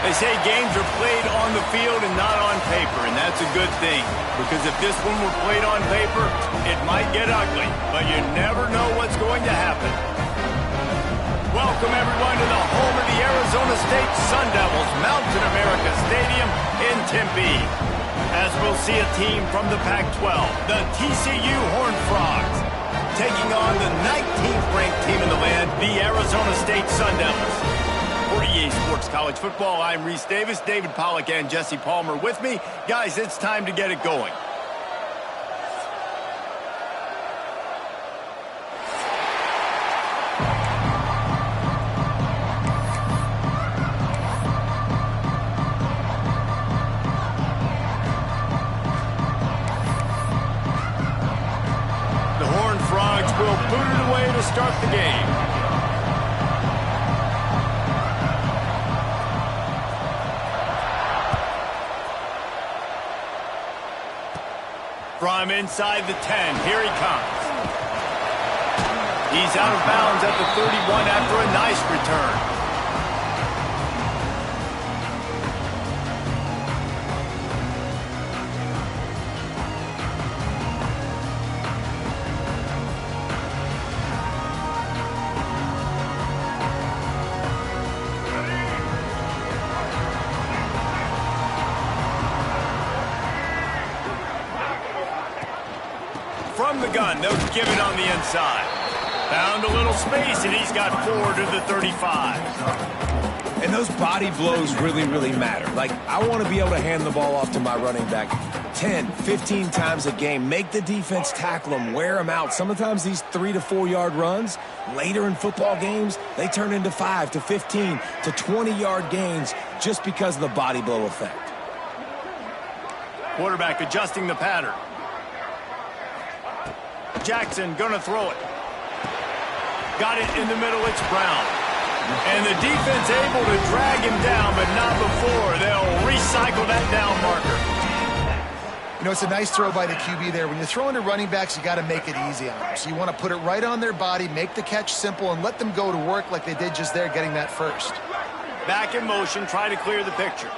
They say games are played on the field and not on paper, and that's a good thing. Because if this one were played on paper, it might get ugly, but you never know what's going to happen. Welcome, everyone, to the home of the Arizona State Sun Devils, Mountain America Stadium in Tempe. As we'll see a team from the Pac-12, the TCU Horned Frogs, taking on the 19th ranked team in the land, the Arizona State Sun Devils. For EA Sports College Football, I'm Reese Davis, David Pollack, and Jesse Palmer with me. Guys, it's time to get it going. The Horned Frogs will boot it away to start the game. From inside the 10, here he comes. He's out of bounds at the 31 after a nice return. From the gun, they'll give it on the inside. Found a little space, and he's got 4 to the 35. And those body blows really, really matter. Like, I want to be able to hand the ball off to my running back 10, 15 times a game. Make the defense tackle them, wear them out. Sometimes these 3 to 4 yard runs, later in football games, they turn into 5 to 15 to 20 yard gains just because of the body blow effect. Quarterback adjusting the pattern. Jackson gonna throw it. Got it in the middle, it's Brown. And the defense able to drag him down, but not before. They'll recycle that down marker. You know, it's a nice throw by the QB there. When you're throwing to running backs, you got to make it easy on them. So you want to put it right on their body, make the catch simple, and let them go to work like they did just there, getting that first. Back in motion, try to clear the picture.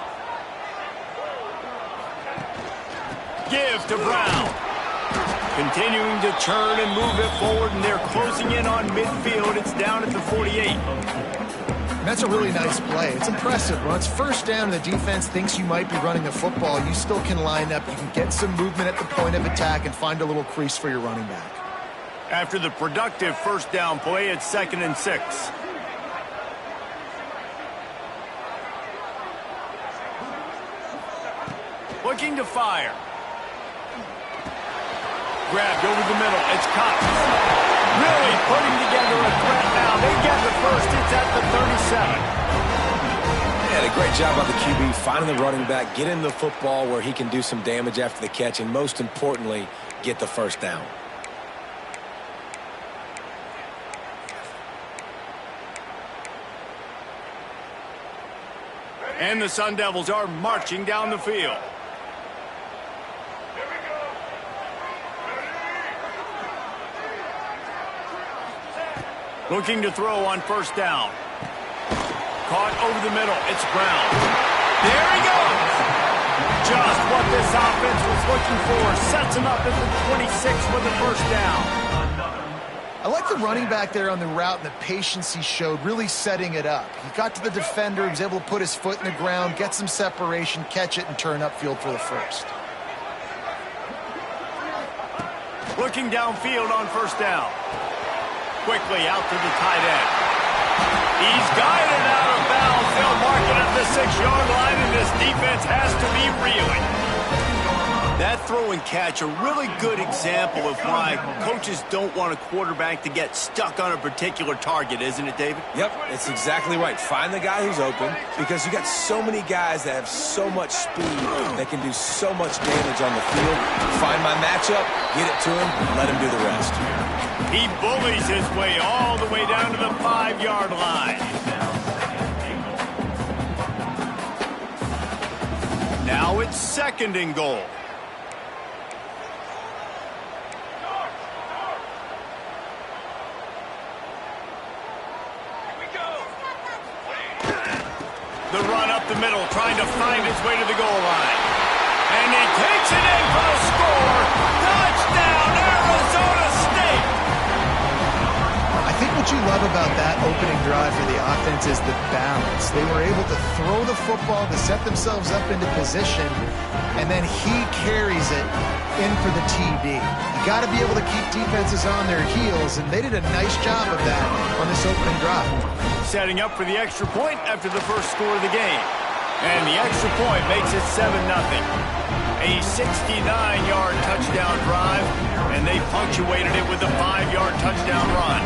Give to Brown. Continuing to churn and move it forward, and they're closing in on midfield. It's down at the 48. And that's a really nice play. It's impressive. When it's first down and the defense thinks you might be running the football, you still can line up. You can get some movement at the point of attack and find a little crease for your running back. After the productive first down play, it's 2nd and 6. Looking to fire. Grabbed over the middle. It's Cox. Really putting together a threat now. They get the first. It's at the 37. Yeah, a great job by the QB finding the running back, getting the football where he can do some damage after the catch, and most importantly, get the first down. And the Sun Devils are marching down the field. Looking to throw on first down. Caught over the middle. It's Brown. There he goes. Just what this offense was looking for. Sets him up at the 26 with the first down. I like the running back there on the route and the patience he showed, really setting it up. He got to the defender, he was able to put his foot in the ground, get some separation, catch it, and turn upfield for the first. Looking downfield on first down. Quickly out to the tight end. He's guided out of bounds. They'll mark it at the 6-yard line, and this defense has to be reeling. That throw and catch, a really good example of why coaches don't want a quarterback to get stuck on a particular target, isn't it, David? Yep, it's exactly right. Find the guy who's open, because you got so many guys that have so much speed that can do so much damage on the field. Find my matchup, get it to him, let him do the rest. He bullies his way all the way down to the 5-yard line. Now it's 2nd and goal. The run up the middle, trying to find his way to the goal line. And he takes it in for a score. Touchdown, Arizona State! I think what you love about that opening drive for the offense is the balance. They were able to throw the football to set themselves up into position, and then he carries it in for the TD. You got to be able to keep defenses on their heels, and they did a nice job of that on this opening drive. Setting up for the extra point after the first score of the game. And the extra point makes it 7-0. A 69-yard touchdown drive, and they punctuated it with a 5-yard touchdown run.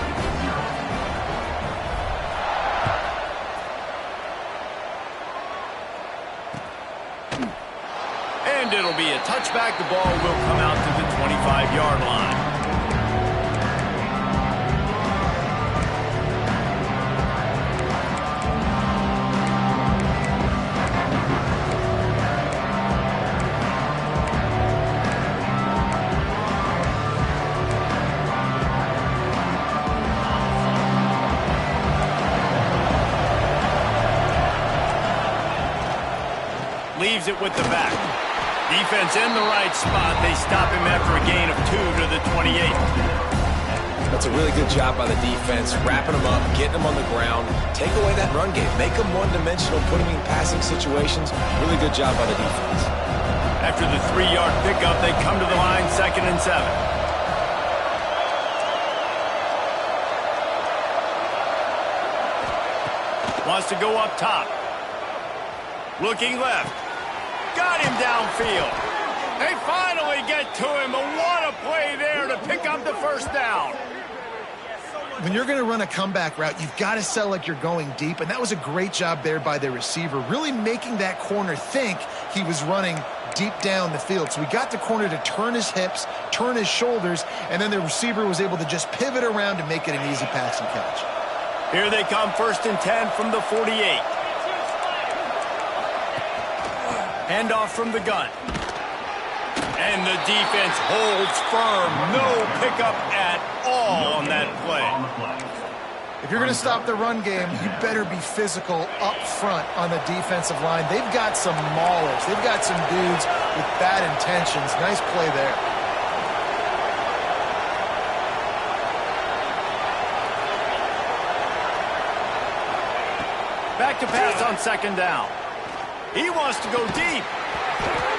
And it'll be a touchback. The ball will come out to the 25-yard line. Leaves it with the back. Defense in the right spot. They stop him after a gain of 2 to the 28. That's a really good job by the defense, wrapping them up, getting them on the ground, take away that run game, make them one-dimensional, put them in passing situations. Really good job by the defense. After the 3-yard pickup, they come to the line, 2nd and 7. Wants to go up top. Looking left. Got him downfield. They finally get to him, but what a play there to pick up the first down. When you're going to run a comeback route, you've got to sell like you're going deep, and that was a great job there by the receiver, really making that corner think he was running deep down the field. So we got the corner to turn his hips, turn his shoulders, and then the receiver was able to just pivot around and make it an easy pass and catch. Here they come, 1st and 10 from the 48. Handoff from the gun. And the defense holds firm. No pickup at all on that play. If you're going to stop the run game, you better be physical up front on the defensive line. They've got some maulers. They've got some dudes with bad intentions. Nice play there. Back to pass on 2nd down. He wants to go deep.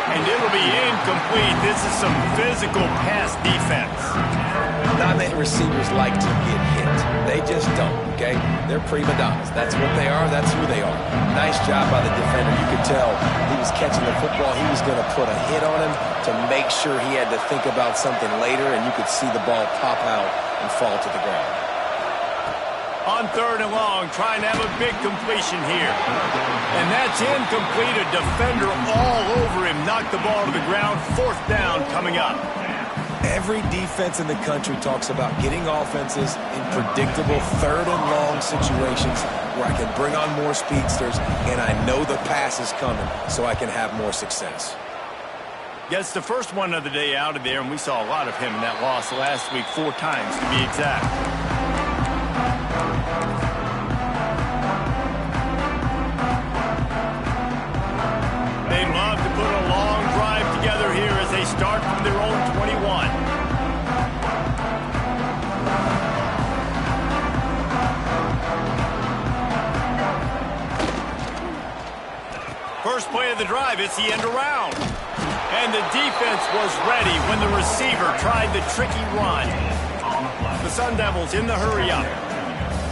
And it'll be incomplete. This is some physical pass defense. Not many receivers like to get hit. They just don't, okay? They're prima donnas. That's what they are. That's who they are. Nice job by the defender. You could tell he was catching the football. He was going to put a hit on him to make sure he had to think about something later, and you could see the ball pop out and fall to the ground. On 3rd and long, trying to have a big completion here. And that's incomplete. A defender all over him. Knocked the ball to the ground. 4th down coming up. Every defense in the country talks about getting offenses in predictable 3rd and long situations where I can bring on more speedsters and I know the pass is coming so I can have more success. Gets the first one of the day out of there, and we saw a lot of him in that loss last week, 4 times to be exact. They love to put a long drive together here as they start from their own 21. First play of the drive, it's the end around. And the defense was ready when the receiver tried the tricky run. The Sun Devils in the hurry-up.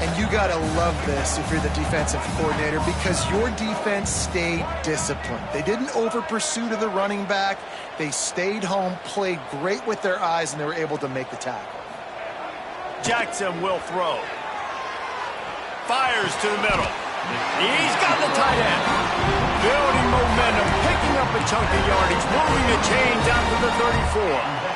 And you got to love this if you're the defensive coordinator because your defense stayed disciplined. They didn't over-pursue to the running back. They stayed home, played great with their eyes, and they were able to make the tackle. Jackson will throw. Fires to the middle. He's got the tight end. Building momentum, picking up a chunk of yardage, moving the chains out to the 34.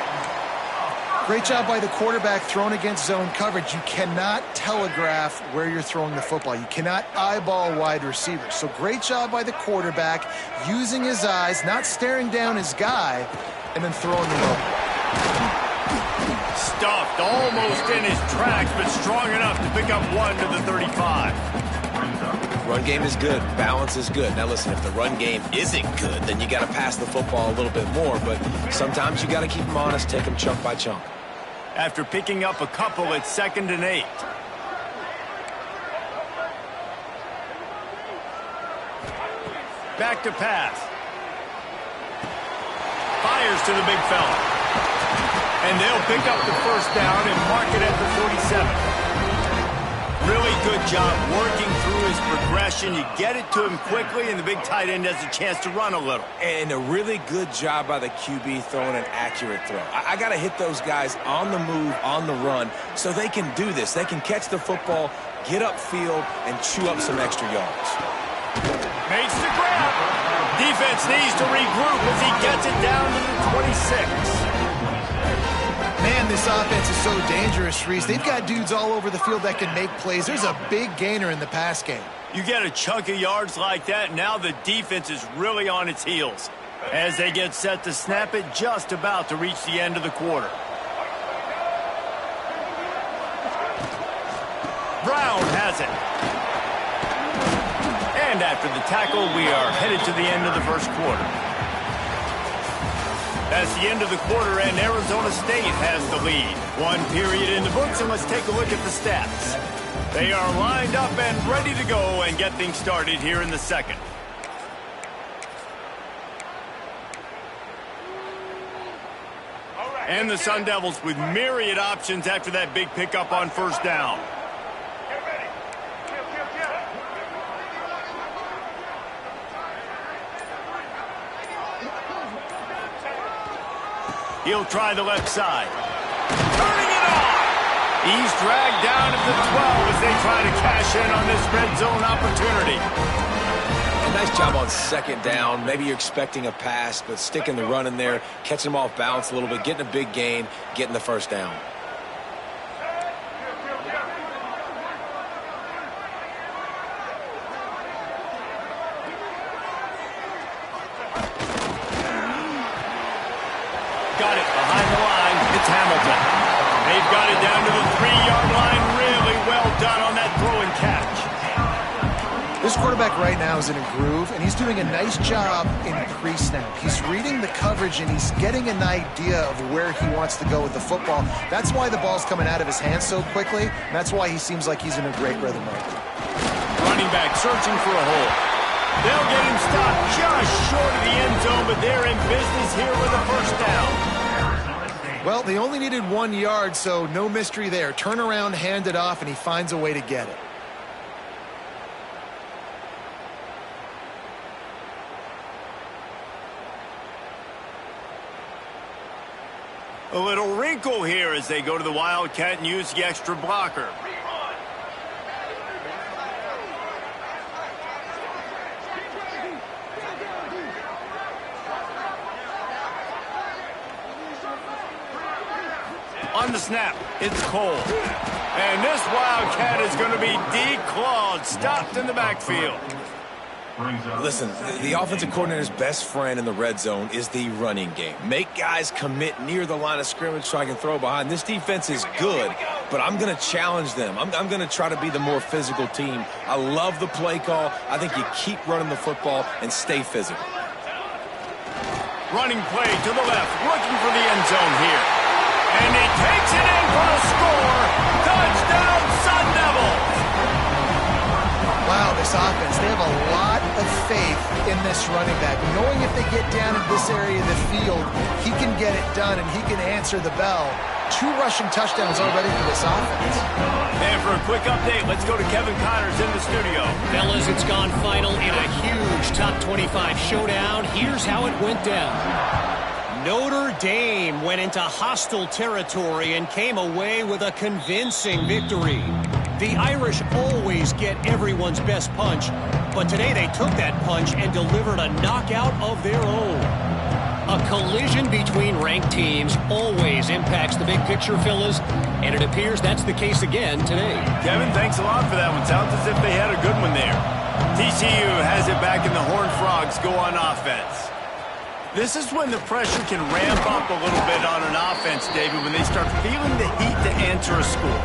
Great job by the quarterback throwing against zone coverage. You cannot telegraph where you're throwing the football. You cannot eyeball wide receivers. So great job by the quarterback using his eyes, not staring down his guy, and then throwing the ball. Stuffed almost in his tracks, but strong enough to pick up 1 to the 35. Run game is good. Balance is good. Now, listen, if the run game isn't good, then you got to pass the football a little bit more. But sometimes you got to keep them honest, take them chunk by chunk. After picking up a couple, it's 2nd and 8. Back to pass. Fires to the big fella. And they'll pick up the first down and mark it at the 47. Really good job working through his progression. You get it to him quickly, and the big tight end has a chance to run a little. And a really good job by the QB throwing an accurate throw. I got to hit those guys on the move, on the run, so they can do this. They can catch the football, get upfield, and chew up some extra yards. Makes the grab. Defense needs to regroup as he gets it down to the 26. Man, this offense is so dangerous, Reese. They've got dudes all over the field that can make plays. There's a big gainer in the pass game. You get a chunk of yards like that, now the defense is really on its heels as they get set to snap it, just about to reach the end of the quarter. Brown has it. And after the tackle, we are headed to the end of the first quarter. That's the end of the quarter, and Arizona State has the lead. 1 period in the books, and let's take a look at the stats. They are lined up and ready to go and get things started here in the second. And the Sun Devils with myriad options after that big pickup on first down. He'll try the left side. Turning it on! He's dragged down at the 12 as they try to cash in on this red zone opportunity. A nice job on 2nd down. Maybe you're expecting a pass, but sticking the run in there, catching them off balance a little bit, getting a big gain, getting the first down. Got it behind the line. It's Hamilton. They've got it down to the 3-yard line. Really well done on that throw and catch. This quarterback right now is in a groove, and he's doing a nice job in pre-snap. He's reading the coverage, and he's getting an idea of where he wants to go with the football. That's why the ball's coming out of his hands so quickly, and that's why he seems like he's in a great rhythm right now. Running back searching for a hole. They'll get him stopped just short of the end zone, but they're in business here with a first down. Well, they only needed 1 yard, so no mystery there. Turn around, hand it off, and he finds a way to get it. A little wrinkle here as they go to the Wildcat and use the extra blocker. On the snap, it's Cole. And this Wildcat is going to be declawed, stopped in the backfield. Listen, the offensive coordinator's best friend in the red zone is the running game. Make guys commit near the line of scrimmage so I can throw behind. This defense is good, but I'm going to challenge them. I'm going to try to be the more physical team. I love the play call. I think you keep running the football and stay physical. Running play to the left, looking for the end zone here. And he takes it in for a score. Touchdown, Sun Devils! Wow, this offense, they have a lot of faith in this running back. Knowing if they get down in this area of the field, he can get it done and he can answer the bell. 2 rushing touchdowns already for this offense. And for a quick update, let's go to Kevin Connors in the studio. Fellas, it's gone final in a huge top 25 showdown. Here's how it went down. Notre Dame went into hostile territory and came away with a convincing victory. The Irish always get everyone's best punch, but today they took that punch and delivered a knockout of their own. A collision between ranked teams always impacts the big picture, fellas, and it appears that's the case again today. Kevin, thanks a lot for that one. Sounds as if they had a good one there. TCU has it back, and the Horned Frogs go on offense. This is when the pressure can ramp up a little bit on an offense, David, when they start feeling the heat to answer a score.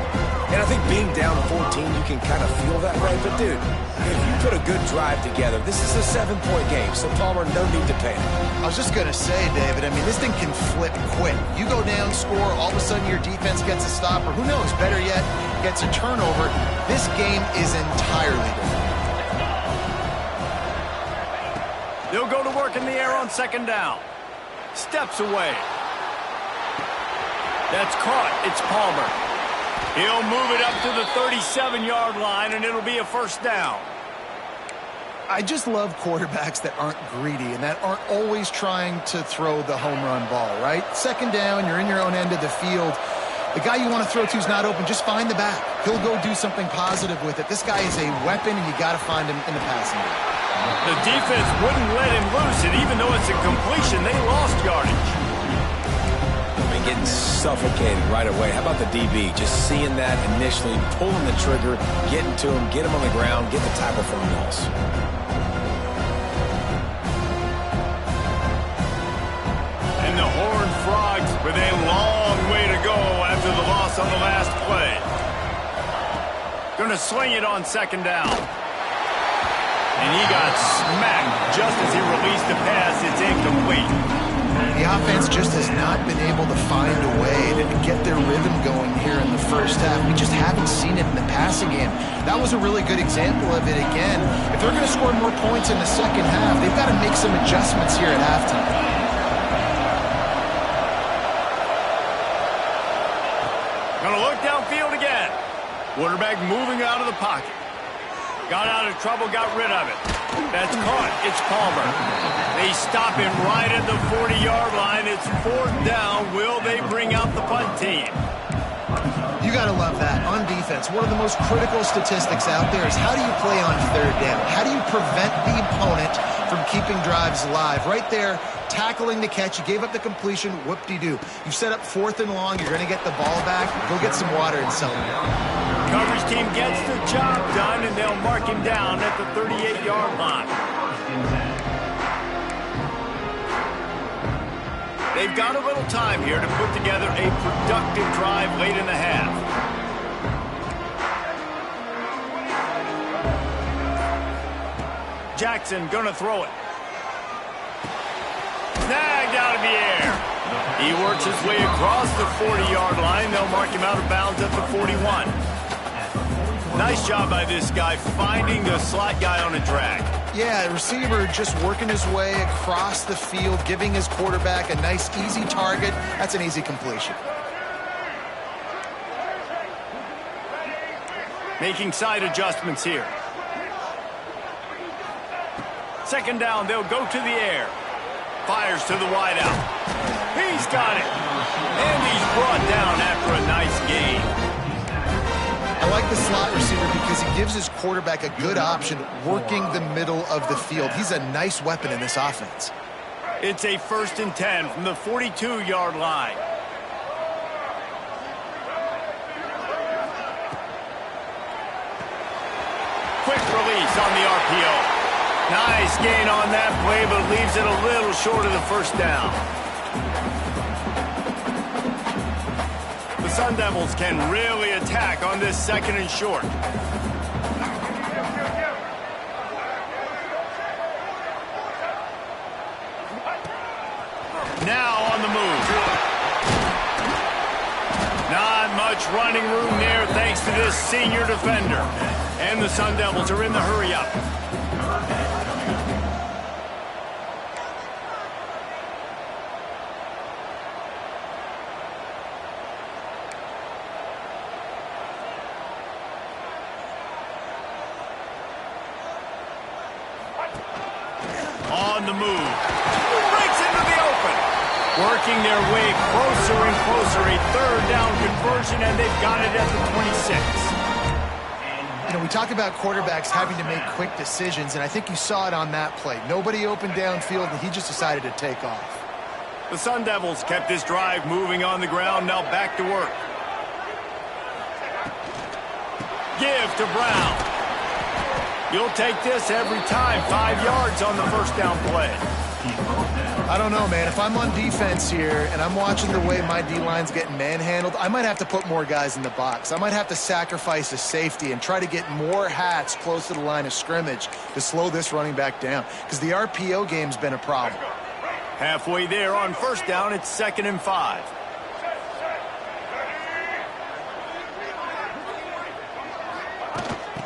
And I think being down 14, you can kind of feel that way. But, dude, if you put a good drive together, this is a 7-point game, so Palmer, no need to panic. I was just going to say, David, I mean, this thing can flip quick. You go down, score, all of a sudden your defense gets a stop, or who knows, better yet, gets a turnover. This game is entirely different. They'll go to work in the air on second down. Steps away. That's caught. It's Palmer. He'll move it up to the 37-yard line, and it'll be a first down. I just love quarterbacks that aren't greedy and that aren't always trying to throw the home run ball, right? Second down, you're in your own end of the field. The guy you want to throw to is not open. Just find the back. He'll go do something positive with it. This guy is a weapon, and you got to find him in the passing game. The defense wouldn't let him loose, and even though it's a completion, they lost yardage. Getting suffocated right away. How about the DB? Just seeing that initially, pulling the trigger, getting to him, get him on the ground, get the tackle for a loss. And the Horned Frogs with a long way to go after the loss on the last play. Gonna sling it on second down. And he got smacked just as he released the pass. It's incomplete. The offense just has not been able to find a way to get their rhythm going here in the first half. We just haven't seen it in the passing game. That was a really good example of it again. If they're going to score more points in the second half, they've got to make some adjustments here at halftime. Gonna look downfield again. Quarterback moving out of the pocket. Got out of trouble, got rid of it. That's caught. It's Palmer. They stop him right at the 40-yard line. It's fourth down. Will they bring out the punt team? You got to love that. On defense, one of the most critical statistics out there is how do you play on third down? How do you prevent the opponent from keeping drives alive? Right there, tackling the catch. You gave up the completion. Whoop-de-doo. You set up fourth and long. You're going to get the ball back. Go get some water and sell it. Coverage team gets the job done, and they'll mark him down at the 38-yard line. They've got a little time here to put together a productive drive late in the half. Jackson gonna throw it. Snagged out of the air. He works his way across the 40-yard line. They'll mark him out of bounds at the 41. Nice job by this guy finding the slot guy on a drag. Yeah, the receiver just working his way across the field, giving his quarterback a nice, easy target. That's an easy completion. Making side adjustments here. Second down, they'll go to the air. Fires to the wideout. He's got it. And he's brought down after a nice gain. I like the slot receiver because he gives his quarterback a good option working the middle of the field. He's a nice weapon in this offense. It's a 1st and 10 from the 42-yard line. Quick release on the RPO. Nice gain on that play, but leaves it a little short of the first down. The Sun Devils can really attack on this 2nd and short. Now on the move. Not much running room there thanks to this senior defender. And the Sun Devils are in the hurry-up. On the move. Breaks into the open. Working their way closer and closer. A 3rd down conversion, and they've got it at the 26. You know, we talk about quarterbacks having to make quick decisions, and I think you saw it on that play. Nobody open downfield, and he just decided to take off. The Sun Devils kept this drive moving on the ground. Now back to work. Give to Brown. You'll take this every time. 5 yards on the 1st down play. I don't know, man. If I'm on defense here and I'm watching the way my D-line's getting manhandled, I might have to put more guys in the box. I might have to sacrifice a safety and try to get more hats close to the line of scrimmage to slow this running back down, because the RPO game's been a problem. Halfway there on first down, it's 2nd and 5.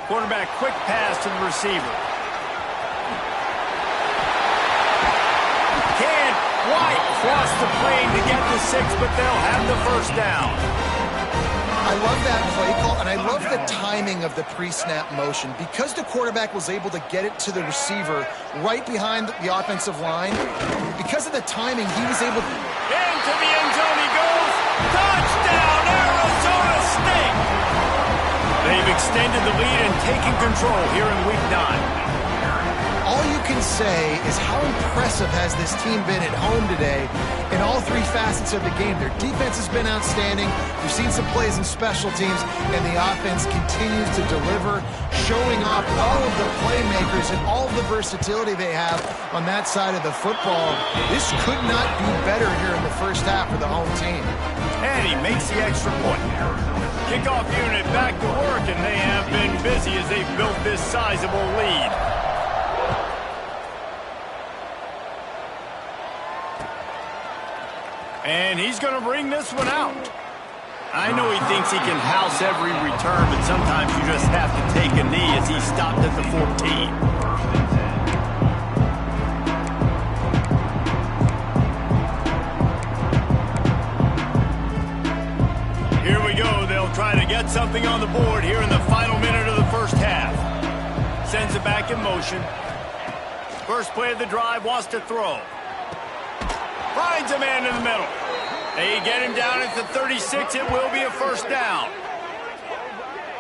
Quarterback quick pass to the receiver. White crossed the plane to get the 6, but they'll have the first down. I love that play call, and I love the timing of the pre-snap motion. Because the quarterback was able to get it to the receiver right behind the offensive line, because of the timing, he was able to... Into the end zone he goes. Touchdown, Arizona State! They've extended the lead and taken control here in Week 9. All you can say is how impressive has this team been at home today in all three facets of the game. Their defense has been outstanding. We've seen some plays in special teams, and the offense continues to deliver, showing off all of the playmakers and all of the versatility they have on that side of the football. This could not be better here in the first half for the home team. And he makes the extra point. Kickoff unit back to work, and they have been busy as they've built this sizable lead. And he's going to bring this one out. I know he thinks he can house every return, but sometimes you just have to take a knee as he stopped at the 14. Here we go. They'll try to get something on the board here in the final minute of the first half. Sends it back in motion. First play of the drive, wants to throw. Finds a man in the middle. They get him down at the 36. It will be a first down.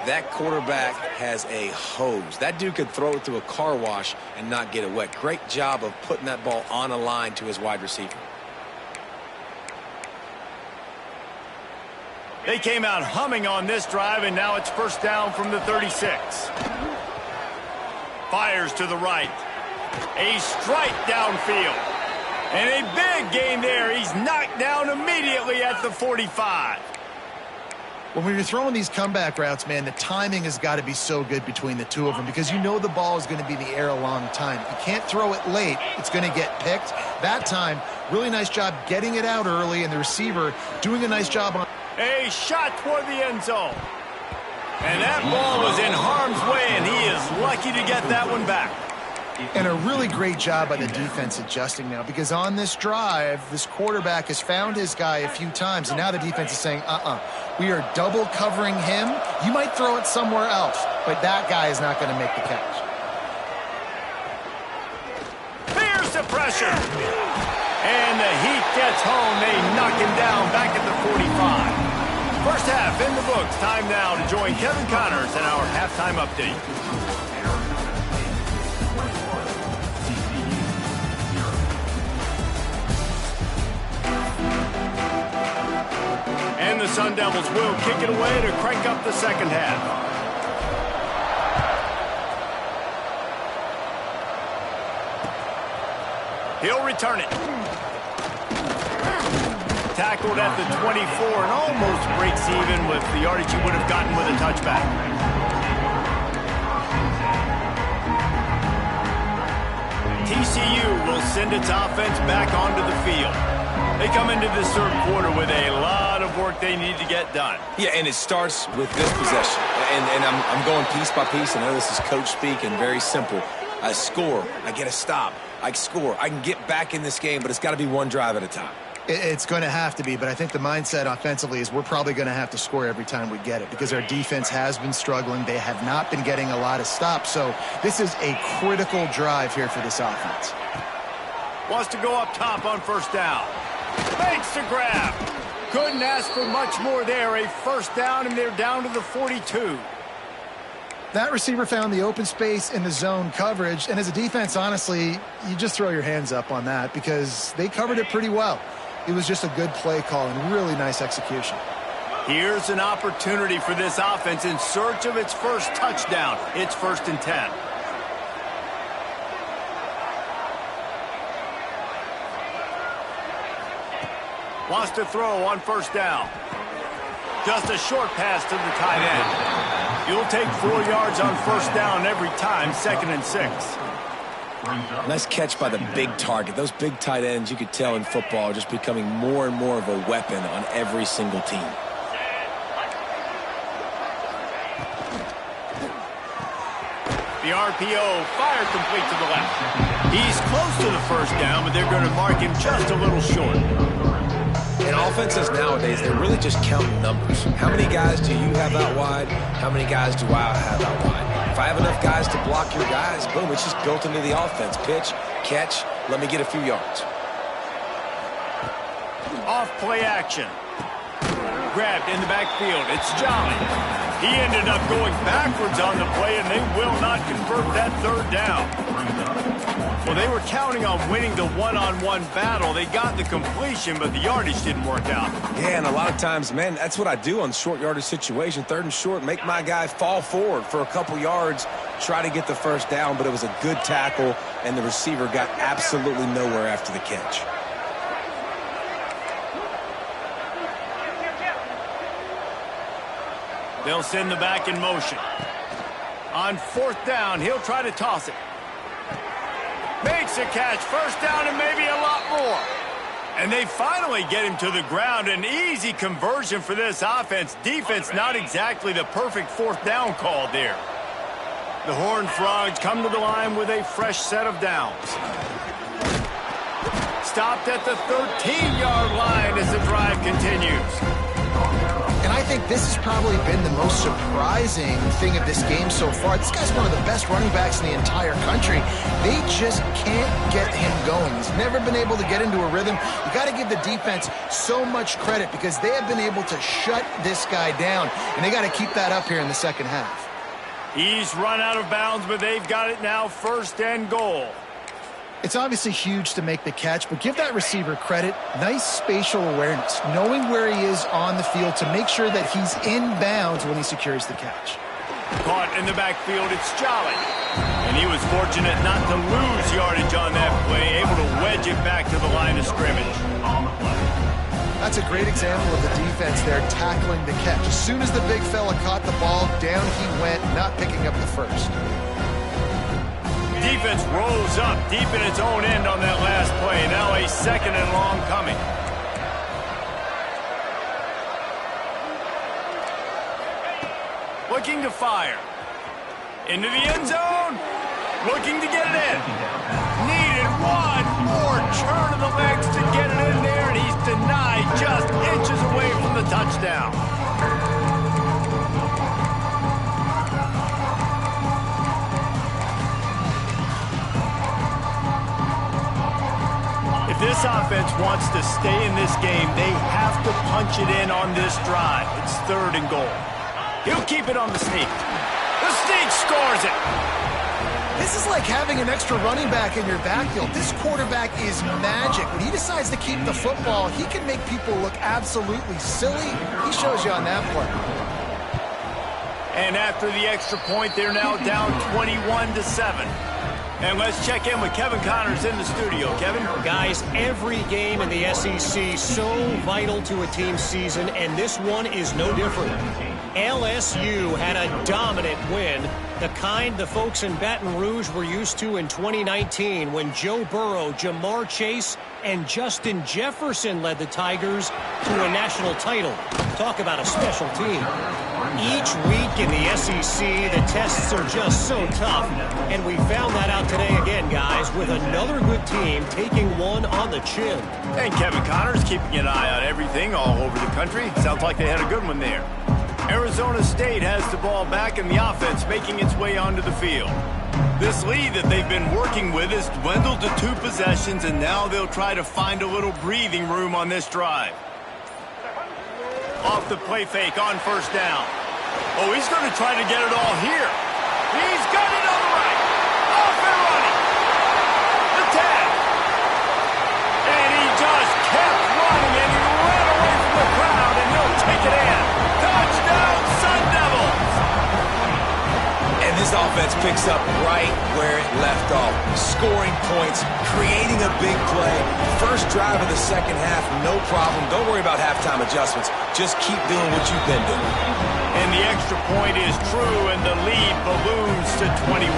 That quarterback has a hose. That dude could throw it through a car wash and not get it wet. Great job of putting that ball on a line to his wide receiver. They came out humming on this drive, and now it's first down from the 36. Fires to the right. A strike downfield. And a big gain there. He's knocked down immediately at the 45. When you're throwing these comeback routes, man, the timing has got to be so good between the two of them, because you know the ball is going to be in the air a long time. You can't throw it late. It's going to get picked. That time, really nice job getting it out early, and the receiver doing a nice job on... A shot toward the end zone. And that ball was in harm's way, and he is lucky to get that one back. And a really great job by the defense adjusting now, because on this drive, this quarterback has found his guy a few times, and now the defense is saying, we are double covering him. You might throw it somewhere else, but that guy is not going to make the catch. There's the pressure. And the heat gets home. They knock him down back at the 45. First half in the books. Time now to join Kevin Connors in our halftime update. And the Sun Devils will kick it away to crank up the second half. He'll return it. Tackled at the 24 and almost breaks even with the yardage he would have gotten with a touchback. TCU will send its offense back onto the field. They come into this third quarter with a lot of work they need to get done. Yeah, and it starts with this possession. And I'm going piece by piece. I know this is coach speak and very simple. I score. I get a stop. I score. I can get back in this game, but it's got to be one drive at a time. It's going to have to be, but I think the mindset offensively is we're probably going to have to score every time we get it, because our defense has been struggling. They have not been getting a lot of stops, so this is a critical drive here for this offense. Wants to go up top on first down. Makes the grab. Couldn't ask for much more there. A first down, and they're down to the 42. That receiver found the open space in the zone coverage, and as a defense, honestly, you just throw your hands up on that because they covered it pretty well. It was just a good play call and really nice execution. Here's an opportunity for this offense in search of its first touchdown. It's 1st and 10. Wants to throw on first down. Just a short pass to the tight end. You'll take 4 yards on first down every time, 2nd and 6. Nice catch by the big target. Those big tight ends, you could tell in football, are just becoming more and more of a weapon on every single team. The RPO fired complete to the left. He's close to the first down, but they're going to mark him just a little short. In offenses nowadays, they're really just counting numbers. How many guys do you have out wide? How many guys do I have out wide? If I have enough guys to block your guys, boom, it's just built into the offense. Pitch, catch, let me get a few yards. Off play action. Grabbed in the backfield. It's Jolly. He ended up going backwards on the play, and they will not convert that 3rd down. Well, they were counting on winning the one-on-one battle. They got the completion, but the yardage didn't work out. Yeah, and a lot of times, man, that's what I do on short yardage situation. 3rd and short, make my guy fall forward for a couple yards, try to get the first down, but it was a good tackle, and the receiver got absolutely nowhere after the catch. They'll send the back in motion. On 4th down, he'll try to toss it. Makes a catch, first down and maybe a lot more. And they finally get him to the ground. An easy conversion for this offense. Defense not exactly the perfect 4th down call there. The Horned Frogs come to the line with a fresh set of downs. Stopped at the 13-yard line as the drive continues. And I think this has probably been the most surprising thing of this game so far. This guy's one of the best running backs in the entire country. They just can't get him going. He's never been able to get into a rhythm. You got to give the defense so much credit because they have been able to shut this guy down, and they got to keep that up here in the second half. He's run out of bounds, but they've got it now 1st and goal. It's obviously huge to make the catch, but give that receiver credit. Nice spatial awareness, knowing where he is on the field to make sure that he's in bounds when he secures the catch. Caught in the backfield, it's Jolly. And he was fortunate not to lose yardage on that play, able to wedge it back to the line of scrimmage. That's a great example of the defense there tackling the catch. As soon as the big fella caught the ball, down he went, not picking up the first. Defense rolls up deep in its own end on that last play. Now a 2nd and long coming. Looking to fire. Into the end zone. Looking to get it in. Needed one more turn of the legs to get it in there, and he's denied just inches away from the touchdown. If this offense wants to stay in this game, they have to punch it in on this drive. It's 3rd and goal. He'll keep it on the sneak. The sneak scores it. This is like having an extra running back in your backfield. This quarterback is magic. When he decides to keep the football, he can make people look absolutely silly. He shows you on that play. And after the extra point, they're now down 21-7. And let's check in with Kevin Connors in the studio. Kevin? Guys, every game in the SEC so vital to a team's season, and this one is no different. LSU had a dominant win, the kind the folks in Baton Rouge were used to in 2019 when Joe Burrow, Jamar Chase, and Justin Jefferson led the Tigers to a national title. Talk about a special team. Each week in the SEC, the tests are just so tough, and we found that out today again, guys, with another good team taking one on the chin. And Kevin Connors keeping an eye on everything all over the country. Sounds like they had a good one there. Arizona State has the ball back and the offense making its way onto the field. This lead that they've been working with has dwindled to 2 possessions, and now they'll try to find a little breathing room on this drive. Off the play fake on first down. Oh, he's going to try to get it all here. He's got it on the right. Off and running. The tag. And he just kept running, and he ran away from the crowd, and he'll take it in. Touchdown, Sun Devils. And This offense picks up right where it left off. Scoring points, creating a big play. First drive of the second half, no problem. Don't worry about halftime adjustments. Just keep doing what you've been doing. And the extra point is true, and the lead balloons to 21.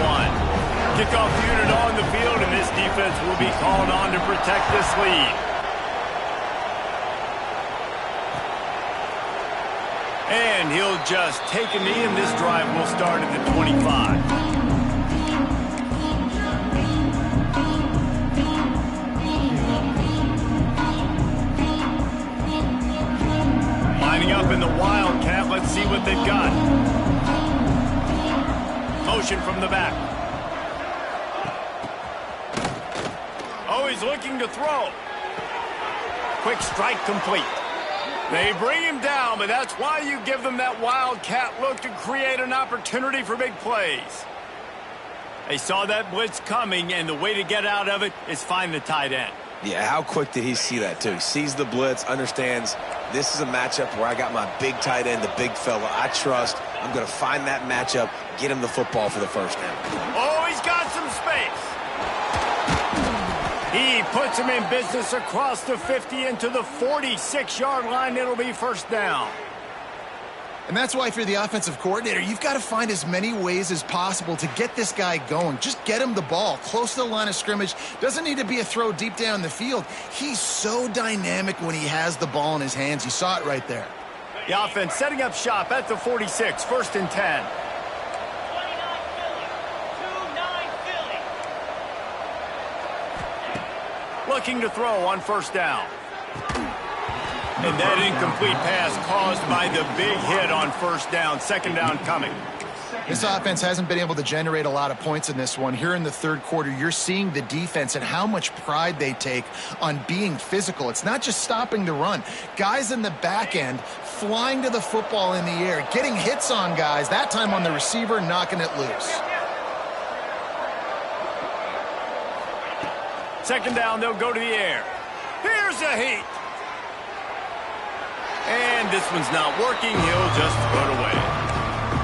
Kickoff unit on the field, and this defense will be called on to protect this lead. And he'll just take a knee, and this drive will start at the 25. Lining up in the Wildcat. Let's see what they've got. Motion from the back. Oh, he's looking to throw. Quick strike complete. They bring him down, but that's why you give them that Wildcat look to create an opportunity for big plays. They saw that blitz coming, and the way to get out of it is find the tight end. Yeah, how quick did he see that, too? He sees the blitz, understands this is a matchup where I got my big tight end, the big fella I trust. I'm going to find that matchup, get him the football for the first down. Oh, he's got some space. He puts him in business across the 50 into the 46-yard line. It'll be first down. And that's why if you're the offensive coordinator, you've got to find as many ways as possible to get this guy going. Just get him the ball close to the line of scrimmage. Doesn't need to be a throw deep down the field. He's so dynamic when he has the ball in his hands. You saw it right there. The offense setting up shop at the 46, first and 10. Looking to throw on first down. And that incomplete pass caused by the big hit on first down. Second down coming. This offense hasn't been able to generate a lot of points in this one. Here in the third quarter, you're seeing the defense and how much pride they take on being physical. It's not just stopping the run. Guys in the back end flying to the football in the air, getting hits on guys, that time on the receiver, knocking it loose. Second down, they'll go to the air. Here's a heat. And this one's not working. He'll just throw it away.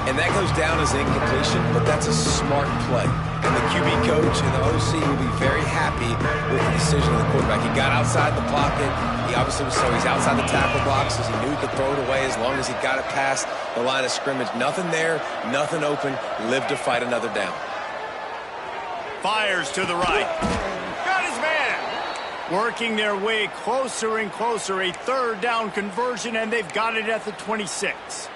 And that goes down as incompletion, but that's a smart play. And the QB coach and the OC will be very happy with the decision of the quarterback. He got outside the pocket. He obviously was so he's outside the tackle box as he knew he could throw it away as long as he got it past the line of scrimmage. Nothing there, nothing open. Lived to fight another down. Fires to the right. Got his man. Working their way closer and closer. A third down conversion, and they've got it at the 26.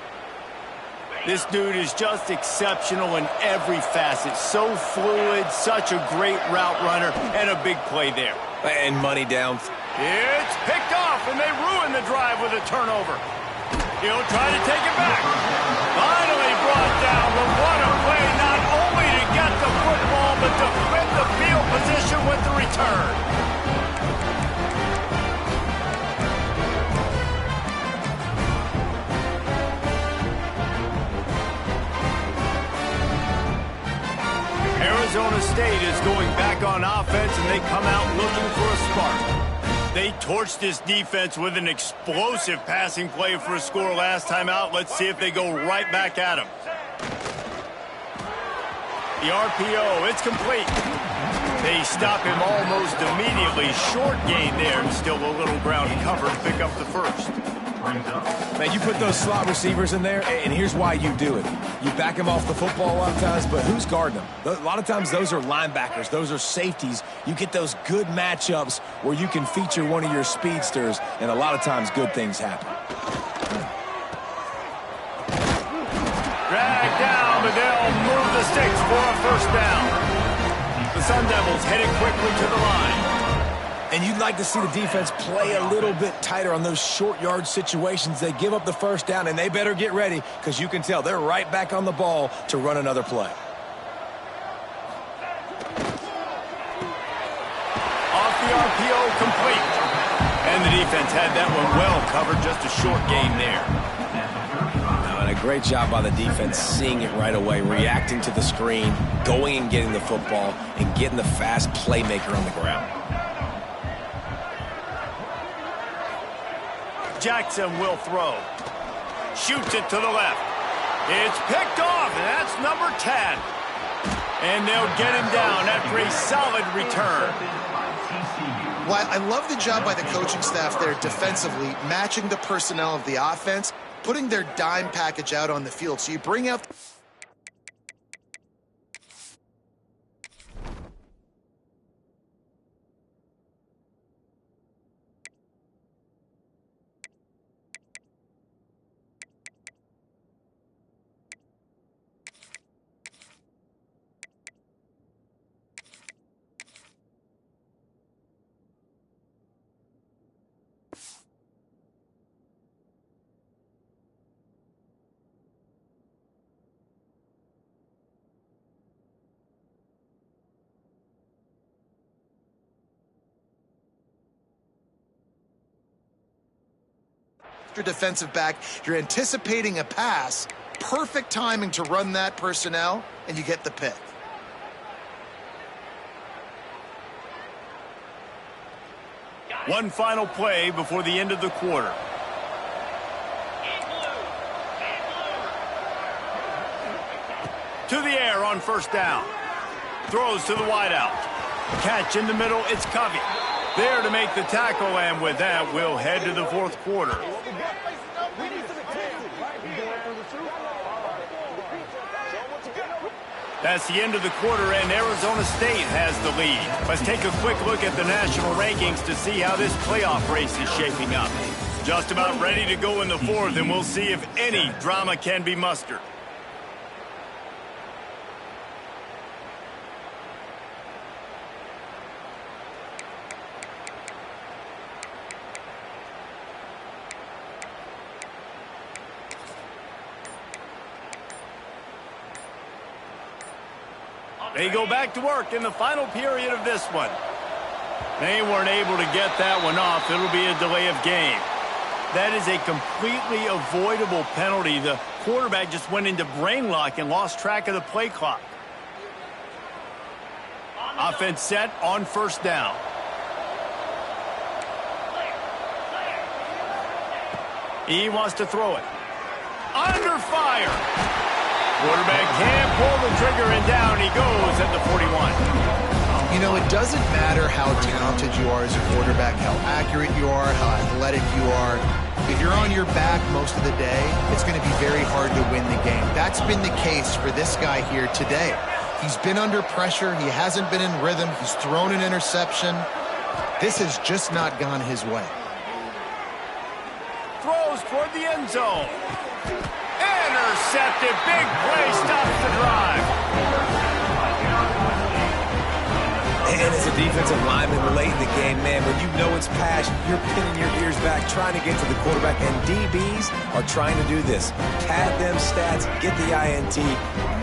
This dude is just exceptional in every facet. So fluid, such a great route runner, and a big play there. And money down. It's picked off, and they ruin the drive with a turnover. He'll try to take it back. Finally brought down, but what a play, not only to get the football, but to flip the field position with the return. Arizona State is going back on offense, and they come out looking for a spark. They torched this defense with an explosive passing play for a score last time out. Let's see if they go right back at him. The RPO, it's complete. They stop him almost immediately. Short gain there, and still a little ground cover to pick up the first. Man, you put those slot receivers in there, and here's why you do it. You back them off the football a lot of times, but who's guarding them? A lot of times those are linebackers. Those are safeties. You get those good matchups where you can feature one of your speedsters, and a lot of times good things happen. Dragged down, but they'll move the sticks for a first down. The Sun Devils headed quickly to the line. And you'd like to see the defense play a little bit tighter on those short yard situations. They give up the first down, and they better get ready because you can tell they're right back on the ball to run another play. Off the RPO, complete. And the defense had that one well covered, just a short gain there. And a great job by the defense seeing it right away, reacting to the screen, going and getting the football, and getting the fast playmaker on the ground. Jackson will throw. Shoots it to the left. It's picked off, and that's number 10. And they'll get him down after a solid return. Well, I love the job by the coaching staff there defensively, matching the personnel of the offense, putting their dime package out on the field. So you bring out... Your defensive back, you're anticipating a pass, perfect timing to run that personnel, and you get the pick. One final play before the end of the quarter. To the air on first down. Throws to the wideout. Catch in the middle, it's Covey. There to make the tackle, and with that, we'll head to the fourth quarter. That's the end of the quarter, and Arizona State has the lead. Let's take a quick look at the national rankings to see how this playoff race is shaping up. Just about ready to go in the fourth, and we'll see if any drama can be mustered. They go back to work in the final period of this one. They weren't able to get that one off. It'll be a delay of game. That is a completely avoidable penalty. The quarterback just went into brain lock and lost track of the play clock. Offense set on first down. He wants to throw it. Under fire. Quarterback can't pull the trigger, and down he goes at the 41. You know, it doesn't matter how talented you are as a quarterback, how accurate you are, how athletic you are. If you're on your back most of the day, it's going to be very hard to win the game. That's been the case for this guy here today. He's been under pressure. He hasn't been in rhythm. He's thrown an interception. This has just not gone his way. Throws toward the end zone. Intercepted. Big play stops the drive. And as a defensive lineman late in the game, man, when you know it's pass, you're pinning your ears back, trying to get to the quarterback, and DBs are trying to do this. Pad them stats, get the INT.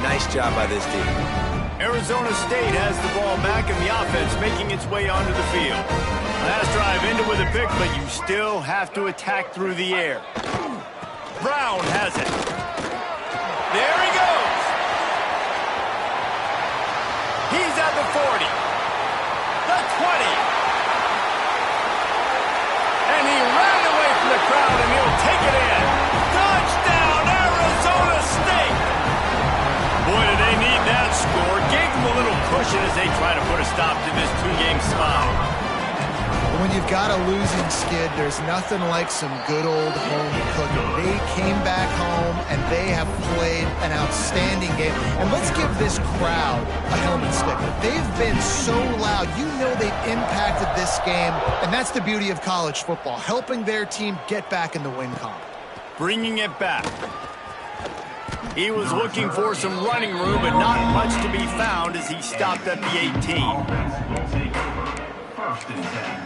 Nice job by this team. Arizona State has the ball back in the offense, making its way onto the field. Last drive ended with a pick, but you still have to attack through the air. Brown has it. There he goes. He's at the 40. The 20. And he ran away from the crowd, and he'll take it in. Touchdown, Arizona State. Boy, do they need that score. Gave them a little cushion as they try to put a stop to this two-game slog. When you've got a losing skid, there's nothing like some good old home cooking. They came back home, and they have played an outstanding game. And let's give this crowd a helmet sticker. They've been so loud. You know they've impacted this game, and that's the beauty of college football, helping their team get back in the win column. Bringing it back. He was looking for some running room, but not much to be found as he stopped at the 18. First and 10.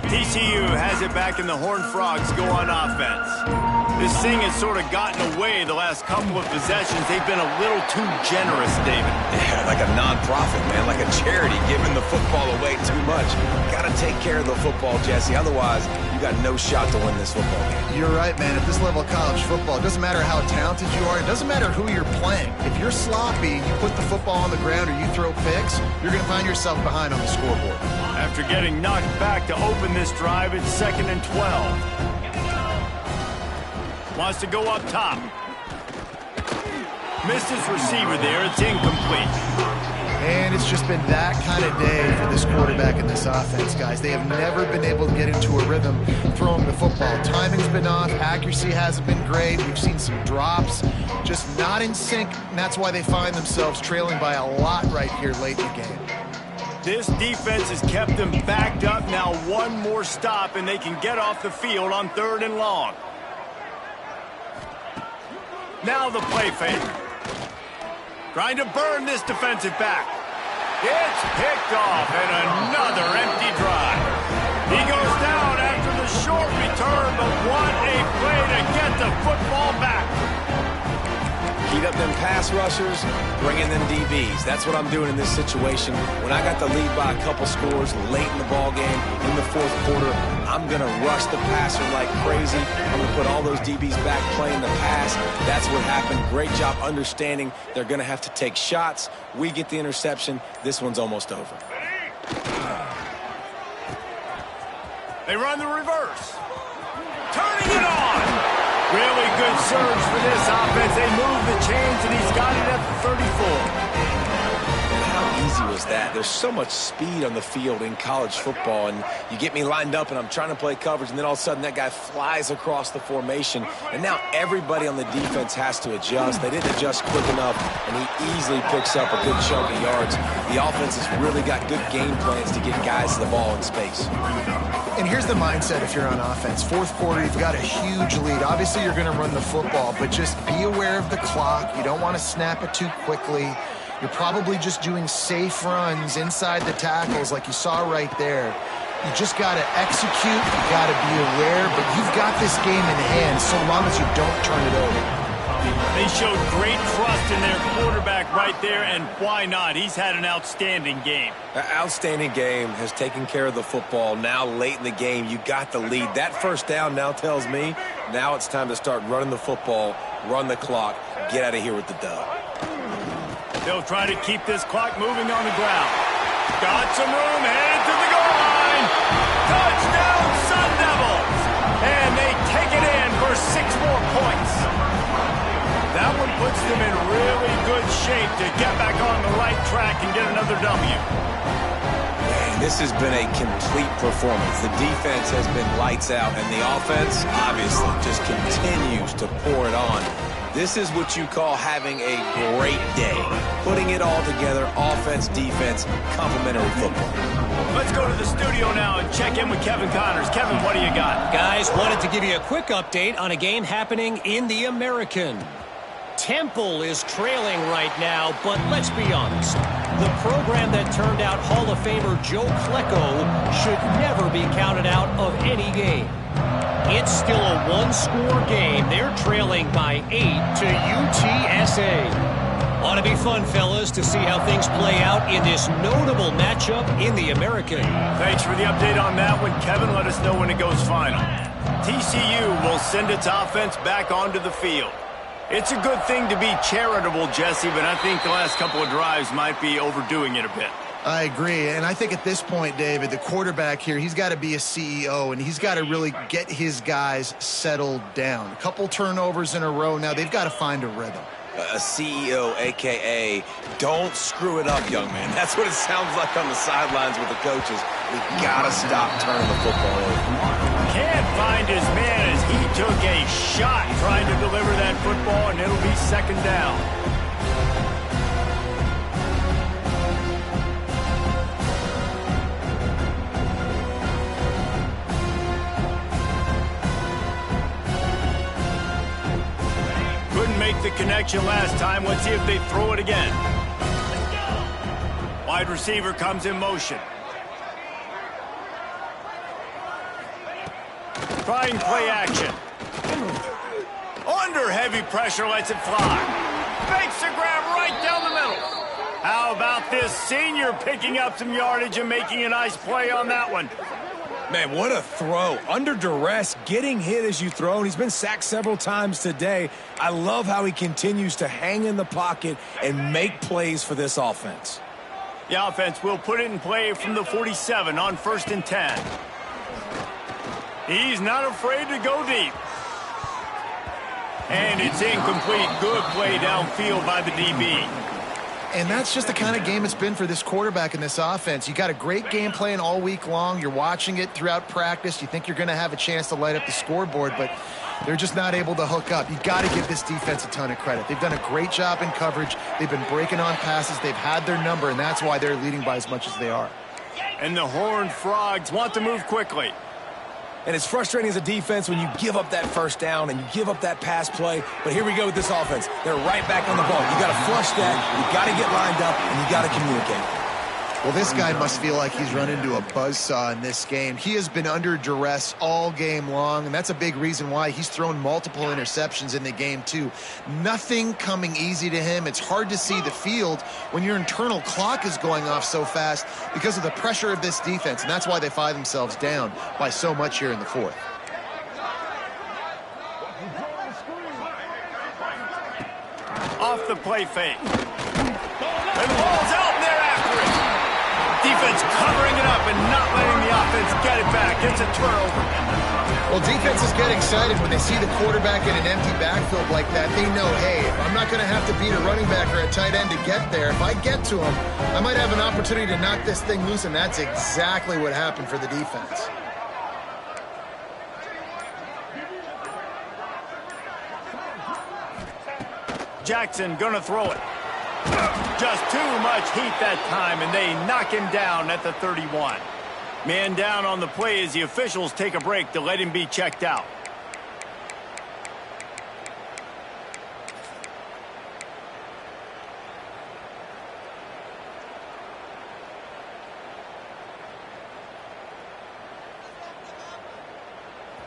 TCU has it back, and the Horned Frogs go on offense. This thing has sort of gotten away the last couple of possessions. They've been a little too generous, David. Yeah, like a non-profit, man, like a charity, giving the football away too much. Got to take care of the football, Jesse. Otherwise, you got no shot to win this football game. You're right, man. At this level of college football, it doesn't matter how talented you are. It doesn't matter who you're playing. If you're sloppy, you put the football on the ground or you throw picks, you're going to find yourself behind on the scoreboard. After getting knocked back to open this drive, it's 2nd and 12. Wants to go up top. Missed his receiver there. It's incomplete. And it's just been that kind of day for this quarterback and this offense, guys. They have never been able to get into a rhythm throwing the football. Timing's been off. Accuracy hasn't been great. We've seen some drops. Just not in sync, and that's why they find themselves trailing by a lot right here late in the game. This defense has kept them backed up. Now one more stop, and they can get off the field on 3rd and long. Now the play fake. Trying to burn this defensive back. It's picked off, and another empty drive. He goes down after the short return, but what a play to get the football back. Heat up them pass rushers, bring in them DBs. That's what I'm doing in this situation. When I got the lead by a couple scores late in the ball game, in the 4th quarter, I'm going to rush the passer like crazy. I'm going to put all those DBs back playing the pass. That's what happened. Great job understanding they're going to have to take shots. We get the interception. This one's almost over. They run the reverse. Turning it on. Really good surge for this offense. They move the chains, and he's got it at the 34. And how easy was that? There's so much speed on the field in college football, and you get me lined up, and I'm trying to play coverage, and then all of a sudden that guy flies across the formation, and now everybody on the defense has to adjust. They didn't adjust quick enough, and he easily picks up a good chunk of yards. The offense has really got good game plans to get guys to the ball in space. And here's the mindset if you're on offense. 4th quarter, you've got a huge lead. Obviously, you're going to run the football, but just be aware of the clock. You don't want to snap it too quickly. You're probably just doing safe runs inside the tackles like you saw right there. You just got to execute. You got to be aware, but you've got this game in hand so long as you don't turn it over. They showed great trust in their quarterback right there, and why not? He's had an outstanding game. Outstanding game, has taken care of the football. Now late in the game, you got the lead. That first down now tells me now it's time to start running the football, run the clock, get out of here with the dub. They'll try to keep this clock moving on the ground. Got some room, headed to the goal line. Touchdown, Sun Devils! And they take it in for 6 more points. That one puts them in really good shape to get back on the right track and get another W. Man, this has been a complete performance. The defense has been lights out, and the offense, obviously, just continues to pour it on. This is what you call having a great day. Putting it all together, offense, defense, complementary football. Let's go to the studio now and check in with Kevin Connors. Kevin, what do you got? Guys, wanted to give you a quick update on a game happening in the American. Temple is trailing right now, but let's be honest. The program that turned out Hall of Famer Joe Klecko should never be counted out of any game. It's still a one-score game. They're trailing by 8 to UTSA. Ought to be fun, fellas, to see how things play out in this notable matchup in the American. Thanks for the update on that one, Kevin. Let us know when it goes final. TCU will send its offense back onto the field. It's a good thing to be charitable, Jesse, but I think the last couple of drives might be overdoing it a bit. I agree, and I think at this point, David, the quarterback here, he's got to be a CEO, and he's got to really get his guys settled down. A couple turnovers in a row now. They've got to find a rhythm. A CEO, a.k.a. don't screw it up, young man. That's what it sounds like on the sidelines with the coaches. We got to stop turning the football over. Can't find his man as he took a shot trying to deliver that football, and it'll be 2nd down. Couldn't make the connection last time. Let's see if they throw it again. Wide receiver comes in motion. Trying play action. Under heavy pressure, lets it fly. Fakes a grab right down the middle. How about this senior picking up some yardage and making a nice play on that one? Man, what a throw. Under duress, getting hit as you throw, and he's been sacked several times today. I love how he continues to hang in the pocket and make plays for this offense. The offense will put it in play from the 47 on 1st and 10. He's not afraid to go deep. And it's incomplete. Good play downfield by the DB. And that's just the kind of game it's been for this quarterback in this offense. You got a great game plan all week long. You're watching it throughout practice. You think you're going to have a chance to light up the scoreboard, but they're just not able to hook up. You got to give this defense a ton of credit. They've done a great job in coverage. They've been breaking on passes. They've had their number, and that's why they're leading by as much as they are. And the Horned Frogs want to move quickly. And it's frustrating as a defense when you give up that first down and you give up that pass play. But here we go with this offense. They're right back on the ball. You got to flush that. You got to get lined up, and you got to communicate. Well, this guy must feel like he's run into a buzzsaw in this game. He has been under duress all game long, and that's a big reason why he's thrown multiple interceptions in the game, too. Nothing coming easy to him. It's hard to see the field when your internal clock is going off so fast because of the pressure of this defense, and that's why they find themselves down by so much here in the fourth. Off the play fake. And the ball's out, and they're after it. Defense covering it up and not letting the offense get it back. It's a turnover. Well, defenses get excited when they see the quarterback in an empty backfield like that. They know, hey, if I'm not going to have to beat a running back or a tight end to get there, if I get to him, I might have an opportunity to knock this thing loose, and that's exactly what happened for the defense. Jackson gonna throw it. Just too much heat that time, and they knock him down at the 31. Man down on the play as the officials take a break to let him be checked out.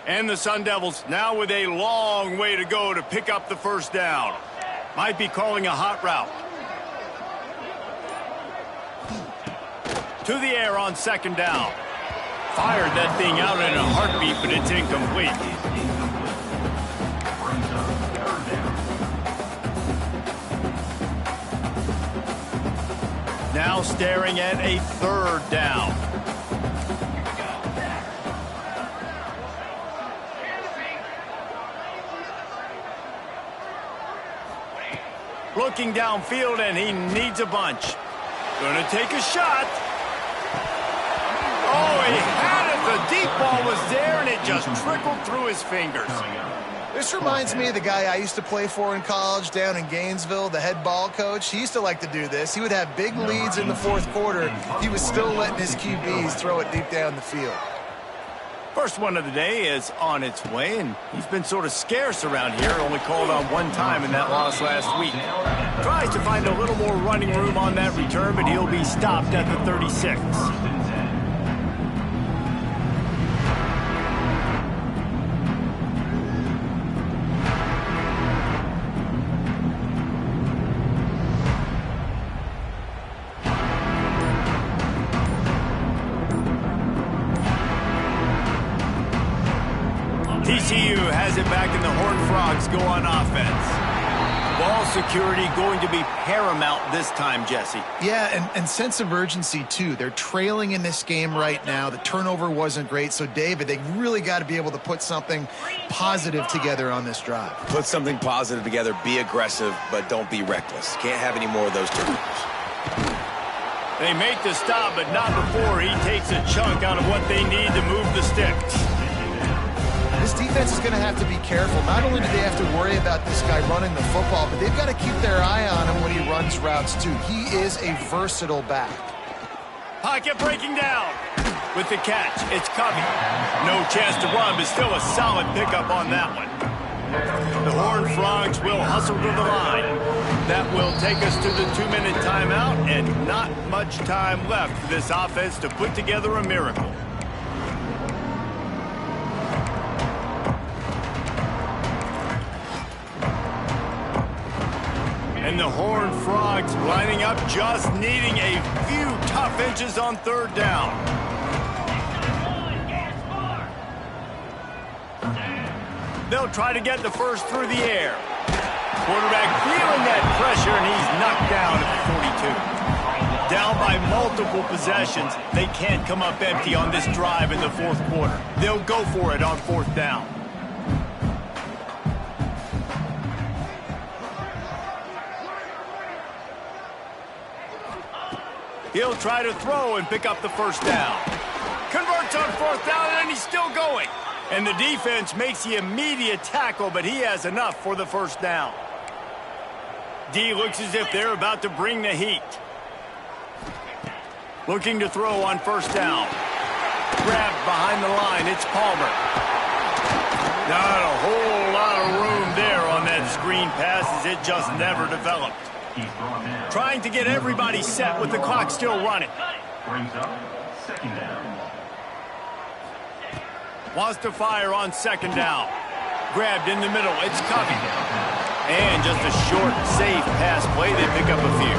And the Sun Devils now with a long way to go to pick up the first down. Might be calling a hot route. To the air on 2nd down. Fired that thing out in a heartbeat, but it's incomplete. Now staring at a 3rd down. Looking downfield, and he needs a bunch. Gonna take a shot. Oh, he had it. The deep ball was there, and it just trickled through his fingers. This reminds me of the guy I used to play for in college down in Gainesville, the head ball coach. He used to like to do this. He would have big leads in the 4th quarter. He was still letting his QBs throw it deep down the field. First one of the day is on its way, and he's been sort of scarce around here, only called on one time in that loss last week. Tries to find a little more running room on that return, but he'll be stopped at the 36. TCU has it back, and the Horned Frogs go on offense. Ball security going to be paramount this time, Jesse. Yeah, and sense of urgency, too. They're trailing in this game right now. The turnover wasn't great. So, David, they really got to be able to put something positive together on this drive. Put something positive together. Be aggressive, but don't be reckless. Can't have any more of those turnovers. They make the stop, but not before he takes a chunk out of what they need to move the sticks. This defense is going to have to be careful. Not only do they have to worry about this guy running the football, but they've got to keep their eye on him when he runs routes, too. He is a versatile back. Pocket breaking down. With the catch, it's Covey. No chance to run, but still a solid pickup on that one. The Horned Frogs will hustle to the line. That will take us to the 2-minute timeout, and not much time left for this offense to put together a miracle. And the Horned Frogs lining up, just needing a few tough inches on 3rd down. They'll try to get the first through the air. Quarterback feeling that pressure, and he's knocked down at the 42. Down by multiple possessions, they can't come up empty on this drive in the fourth quarter. They'll go for it on fourth down. He'll try to throw and pick up the first down. Converts on fourth down, and he's still going. And the defense makes the immediate tackle, but he has enough for the first down. D looks as if they're about to bring the heat. Looking to throw on first down. Grabbed behind the line, it's Palmer. Not a whole lot of room there on that screen pass as it just never developed. Trying to get everybody set with the clock still running. Brings up second down. Wants to fire on second down. Grabbed in the middle, it's Covey. And just a short, safe pass play, they pick up a few.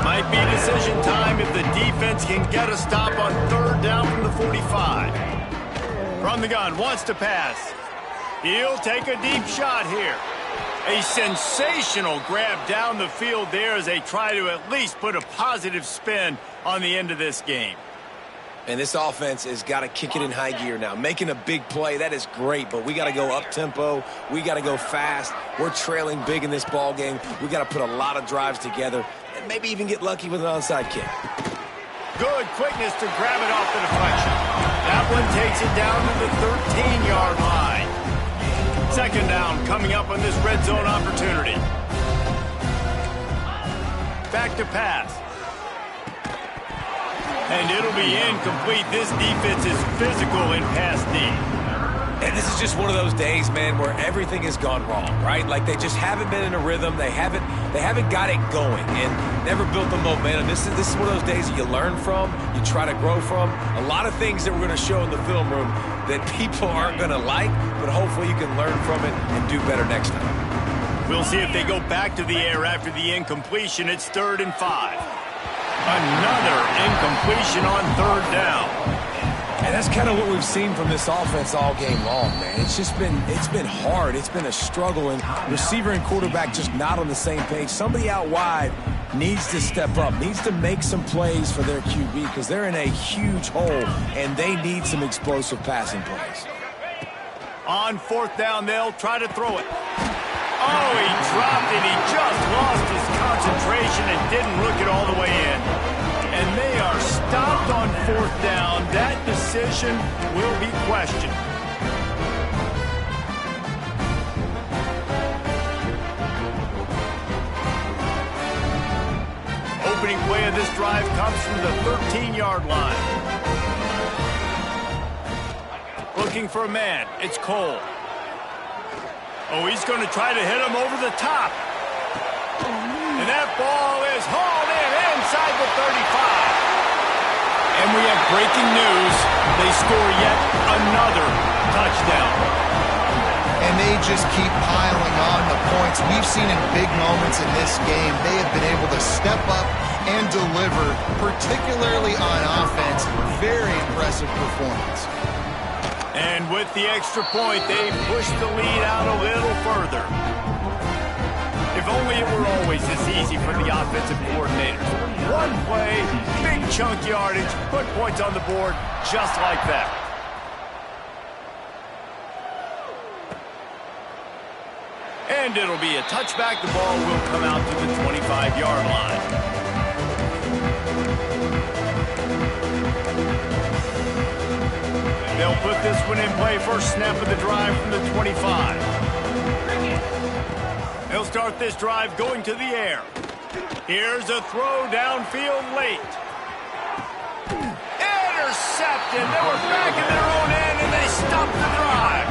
Might be decision time if the defense can get a stop on third down from the 45. From the gun, wants to pass. He'll take a deep shot here. A sensational grab down the field there as they try to at least put a positive spin on the end of this game. And this offense has got to kick it in high gear now. Making a big play, that is great, but we got to go up-tempo. We got to go fast. We're trailing big in this ball game. We got to put a lot of drives together and maybe even get lucky with an onside kick. Good quickness to grab it off the deflection. That one takes it down to the 13-yard line. Second down coming up on this red zone opportunity. Back to pass. And it'll be incomplete. This defense is physical in pass D. And this is just one of those days, man, where everything has gone wrong, right? Like they just haven't been in a rhythm. They haven't got it going and never built the momentum. This is one of those days that you learn from, you try to grow from. A lot of things that we're going to show in the film room that people aren't going to like, but hopefully you can learn from it and do better next time. We'll see if they go back to the air after the incompletion. It's 3rd and 5. Another incompletion on third down. And that's kind of what we've seen from this offense all game long, man. It's been hard. It's been a struggle, and receiver and quarterback just not on the same page. Somebody out wide needs to step up, needs to make some plays for their QB because they're in a huge hole, and they need some explosive passing plays. On fourth down, they'll try to throw it. Oh, he dropped it. He just lost his concentration and didn't look it all the way in. And they are stopped on fourth down. That decision will be questioned. Opening play of this drive comes from the 13-yard line. Looking for a man. It's Cole. Oh, he's going to try to hit him over the top. And that ball is hauled in inside the 35. And we have breaking news. They score yet another touchdown. And they just keep piling on the points. We've seen in big moments in this game, they have been able to step up and deliver, particularly on offense. Very impressive performance. And with the extra point, they pushed the lead out a little further. If only it were always this easy for the offensive coordinators. One play, big chunk yardage, put points on the board just like that. And it'll be a touchback. The ball will come out to the 25-yard line. They'll put this one in play. First snap of the drive from the 25. They'll start this drive going to the air. Here's a throw downfield late. Intercepted. They were back in their own end, and they stopped the drive.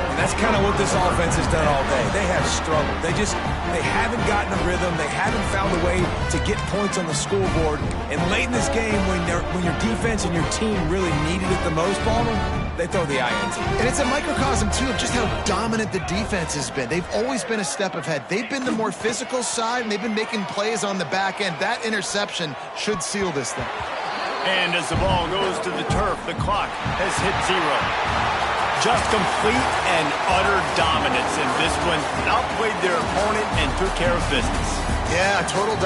And that's kind of what this offense has done all day. They have struggled. They haven't gotten a rhythm. They haven't found a way to get points on the scoreboard. And late in this game, when your defense and your team really needed it the most, Palmer, they throw the INT. And it's a microcosm, too, of just how dominant the defense has been. They've always been a step ahead. They've been the more physical side, and they've been making plays on the back end. That interception should seal this thing. And as the ball goes to the turf, the clock has hit 0. Just complete and utter dominance in this one. Outplayed their opponent and took care of business. Yeah, total dominance.